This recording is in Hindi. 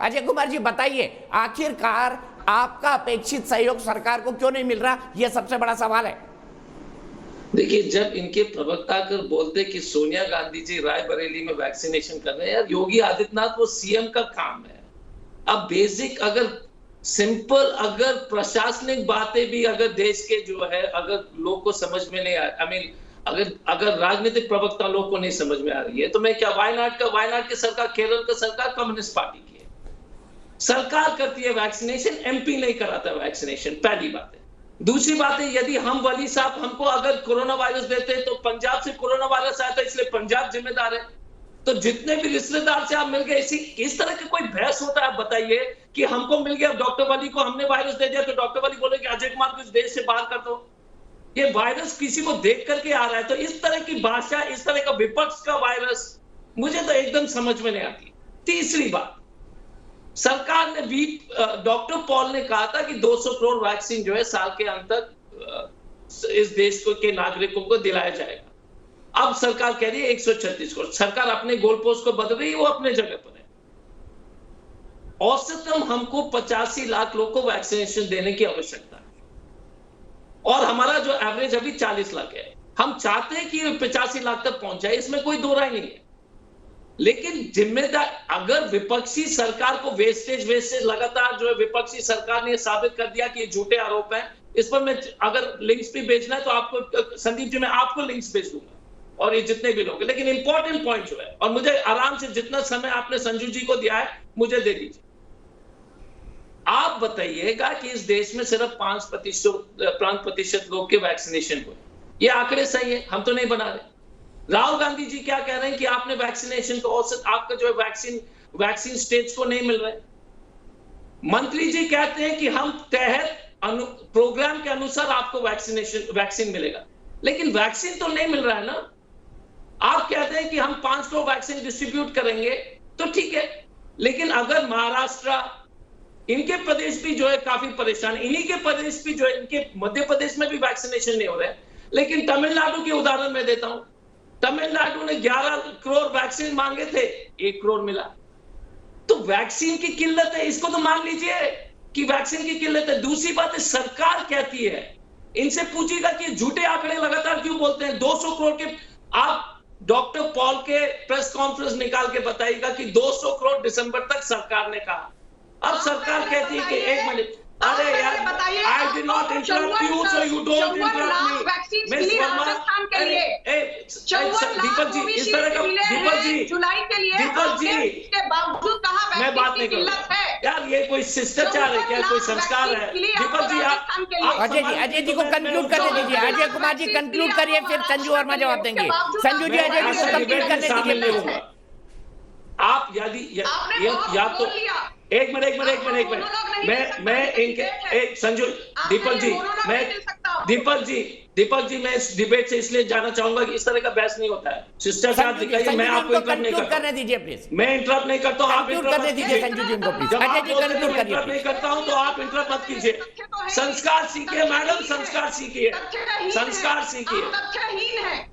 अजय कुमार जी बताइए, आखिरकार आपका अपेक्षित सहयोग सरकार को क्यों नहीं मिल रहा, यह सबसे बड़ा सवाल है। देखिए, जब इनके प्रवक्ता कर बोलते कि सोनिया गांधी जी रायबरेली में वैक्सीनेशन कर रहे हैं, यार योगी आदित्यनाथ वो सीएम का काम है। अब बेसिक अगर सिंपल अगर प्रशासनिक बातें भी अगर देश के जो है अगर लोग को समझ में नहीं आ आई मीन अगर राजनीतिक प्रवक्ता लोग को नहीं समझ में आ रही है, तो मैं क्या वायनाड की सरकार, केरल का सरकार कम्युनिस्ट पार्टी की है। सरकार करती है वैक्सीनेशन, एमपी नहीं कराता वैक्सीनेशन, पहली बात है। दूसरी बात है, यदि हम वली साहब हमको अगर कोरोना वायरस देते तो पंजाब से कोरोना वायरस आया था, इसलिए पंजाब जिम्मेदार है। तो जितने भी रिश्तेदार से आप मिल गए, इस तरह की कोई बहस होता है? आप बताइए कि हमको मिल गया, डॉक्टर वली को हमने वायरस दे दिया, तो डॉक्टर वली बोले कि अजय कुमार को इस देश से बाहर कर दो। ये वायरस किसी को देख करके आ रहा है, तो इस तरह की भाषा, इस तरह का विपक्ष का वायरस मुझे तो एकदम समझ में नहीं आती। तीसरी बात, सरकार ने भी डॉक्टर पॉल ने कहा था कि 200 करोड़ वैक्सीन जो है साल के अंत तक इस देश को के नागरिकों को दिलाया जाएगा। अब सरकार कह रही है 136 करोड़। सरकार अपने गोल पोस्ट को बदल रही है, वो अपने जगह पर है। औसतन हमको 85 लाख लोग को वैक्सीनेशन देने की आवश्यकता है, और हमारा जो एवरेज अभी 40 लाख है। हम चाहते हैं कि 85 लाख तक पहुंच जाए, इसमें कोई दो राय नहीं है। लेकिन जिम्मेदार, अगर विपक्षी सरकार को वेस्टेज लगातार जो है विपक्षी सरकार ने साबित कर दिया कि ये झूठे आरोप हैं, इस पर मैं अगर लिंक्स भी भेजना है तो आपको संदीप जी, मैं आपको लिंक्स भेज दूंगा, और ये जितने भी लोग। लेकिन इंपॉर्टेंट पॉइंट जो है, और मुझे आराम से जितना समय आपने संजू जी को दिया है मुझे दे दीजिए। आप बताइएगा कि इस देश में सिर्फ 5% लोग के वैक्सीनेशन हुए, ये आंकड़े सही है? हम तो नहीं बना रहे। राहुल गांधी जी क्या कह रहे हैं कि आपने वैक्सीनेशन को औसत, आपका जो है वैक्सीन स्टेट्स को नहीं मिल रहे। मंत्री जी कहते हैं कि हम तहत प्रोग्राम के अनुसार आपको वैक्सीन मिलेगा, लेकिन वैक्सीन तो नहीं मिल रहा है ना। आप कहते हैं कि हम 5 करोड़ वैक्सीन डिस्ट्रीब्यूट करेंगे, तो ठीक है, लेकिन अगर महाराष्ट्र, इनके प्रदेश भी जो है काफी परेशान, इन्हीं के प्रदेश भी जो है, इनके मध्य प्रदेश में भी वैक्सीनेशन नहीं हो रहा है। लेकिन तमिलनाडु के उदाहरण में देता हूं, तमिलनाडु ने 11 करोड़ वैक्सीन मांगे थे, 1 करोड़ मिला। तो वैक्सीन की किल्लत है, इसको तो मान लीजिए कि वैक्सीन की किल्लत है। दूसरी बात है, सरकार कहती है, इनसे पूछिएगा कि झूठे आंकड़े लगातार क्यों बोलते हैं। 200 करोड़ के, आप डॉक्टर पॉल के प्रेस कॉन्फ्रेंस निकाल के बताइएगा कि 200 करोड़ दिसंबर तक सरकार ने कहा। अब सरकार कहती है कि 1 मिनट, अरे यार, I did not interrupt you, so you don't interrupt me. Miss Verma, Deepak ji, इस तरह का, दीपक जी, मैं बात नहीं करूँगा यार, ये कोई शिष्टाचार है क्या, कोई संस्कार है? दीपक जी, आप अजय जी को कंक्लूड करने दीजिए। अजय कुमार जी कंक्लूड करिए, फिर संजू वर्मा जवाब देंगे। संजू जी, अजय जी को कंक्लूड करने दीजिए। आप यदि या तो एक मिनट, मैं इनके संजू, दीपक जी, मैं इस डिबेट से इसलिए जाना चाहूंगा कि इस तरह का बहस नहीं होता है। शिष्टाचार दिखाइए, मैं आपको इंटरप्ट नहीं करता। करने दीजिए प्लीज। मैं इंटरप्ट नहीं करता हूं, आप इंटरप्ट करने दीजिए संजू जी को प्लीज। अजय जी कंक्लूड करिए। इंटरप्ट नहीं करता हूं तो आप इंटरप्ट मत कीजिए। संस्कार सीखिए मैडम, संस्कार सीखिए, संस्कार सीखिए।